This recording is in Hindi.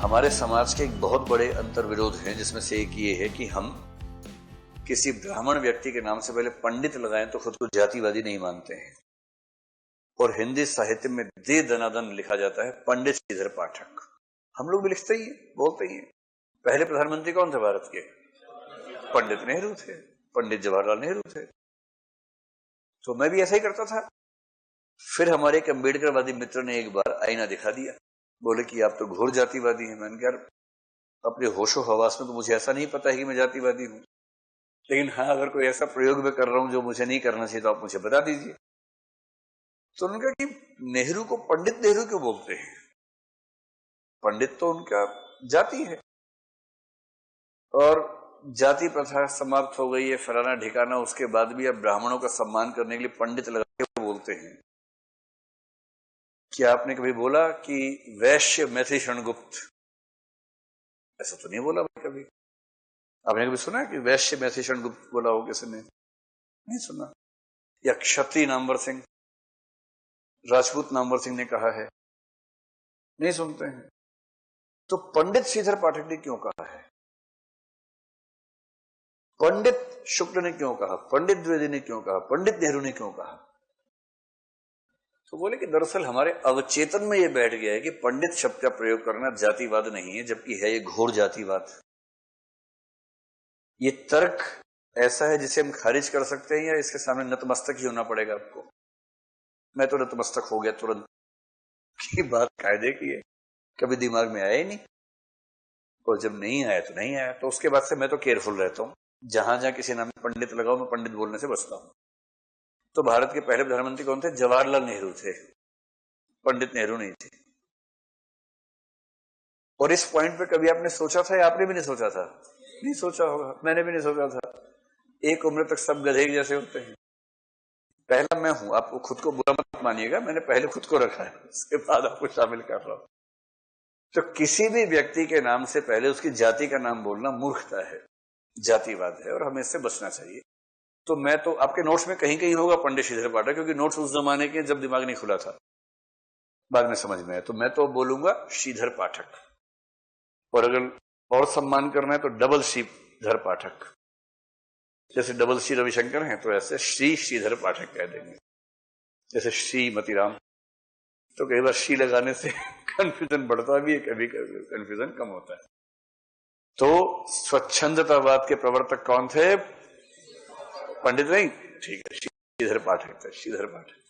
हमारे समाज के एक बहुत बड़े अंतर्विरोध हैं, जिसमें से एक ये है कि हम किसी ब्राह्मण व्यक्ति के नाम से पहले पंडित लगाएं तो खुद को जातिवादी नहीं मानते हैं। और हिंदी साहित्य में दे दनादन लिखा जाता है पंडित श्रीधर पाठक। हम लोग भी लिखते ही बोलते ही। पहले प्रधानमंत्री कौन थे भारत के? पंडित नेहरू थे, पंडित जवाहरलाल नेहरू थे। तो मैं भी ऐसा ही करता था। फिर हमारे एक अम्बेडकरवादी मित्र ने एक बार आईना दिखा दिया, बोले कि आप तो घोर जातिवादी हैं। मैंने कहा अपने होशो हवास में तो मुझे ऐसा नहीं पता है कि मैं जातिवादी हूं, लेकिन हाँ अगर कोई ऐसा प्रयोग मैं कर रहा हूं जो मुझे नहीं करना चाहिए तो आप मुझे बता दीजिए। तो उन्होंने कहा कि नेहरू को पंडित नेहरू क्यों बोलते हैं? पंडित तो उनका जाति है और जाति प्रथा समाप्त हो गई है, फलाना ठिकाना। उसके बाद भी अब ब्राह्मणों का सम्मान करने के लिए पंडित लगा के बोलते हैं। क्या आपने कभी बोला कि वैश्य मैथिली शरणगुप्त? ऐसा तो नहीं बोला भाई कभी। आपने कभी सुना कि वैश्य मैथिली शरणगुप्त बोला हो किसी ने? नहीं सुना। या क्षत्रिय नामवर सिंह, राजपूत नामवर सिंह ने कहा है? नहीं सुनते हैं। तो पंडित श्रीधर पाठक ने क्यों कहा है? पंडित शुक्ल ने क्यों कहा? पंडित द्विवेदी ने क्यों कहा? पंडित नेहरू ने क्यों कहा? तो बोले कि दरअसल हमारे अवचेतन में यह बैठ गया है कि पंडित शब्द का प्रयोग करना जातिवाद नहीं है, जबकि है ये घोर जातिवाद। ये तर्क ऐसा है जिसे हम खारिज कर सकते हैं या इसके सामने नतमस्तक ही होना पड़ेगा आपको। मैं तो नतमस्तक हो गया तुरंत की बात कायदे की है, कभी दिमाग में आया ही नहीं। और जब नहीं आया तो नहीं आया। तो उसके बाद से मैं तो केयरफुल रहता हूं, जहां जहां किसी नाम में पंडित लगाओ मैं पंडित बोलने से बचता हूं। तो भारत के पहले प्रधानमंत्री कौन थे? जवाहरलाल नेहरू थे, पंडित नेहरू नहीं थे। और इस पॉइंट पे कभी आपने सोचा था या आपने भी नहीं सोचा था? नहीं सोचा होगा, मैंने भी नहीं सोचा था। एक उम्र तक सब गधे जैसे होते हैं। पहला मैं हूं, आपको खुद को बुरा मत मानिएगा, मैंने पहले खुद को रखा है, उसके बाद आपको शामिल कर रहा हूं। तो किसी भी व्यक्ति के नाम से पहले उसकी जाति का नाम बोलना मूर्खता है, जातिवाद है, और हमें इससे बचना चाहिए। तो मैं तो आपके नोट्स में कहीं कहीं होगा पंडित श्रीधर पाठक, क्योंकि नोट्स उस जमाने के जब दिमाग नहीं खुला था, बाद में समझ में आया। तो मैं तो बोलूंगा श्रीधर पाठक, और अगर और सम्मान करना है तो डबल श्रीधर पाठक। जैसे डबल श्री रविशंकर हैं तो ऐसे श्री श्रीधर पाठक कह देंगे, जैसे श्रीमती राम। तो कई बार श्री लगाने से कंफ्यूजन बढ़ता भी है, कभी कभी कंफ्यूजन कम होता है। तो स्वच्छंदतावाद के प्रवर्तक कौन थे? पंडित नहीं, ठीक है, श्रीधर पाठक थे, श्रीधर पाठक।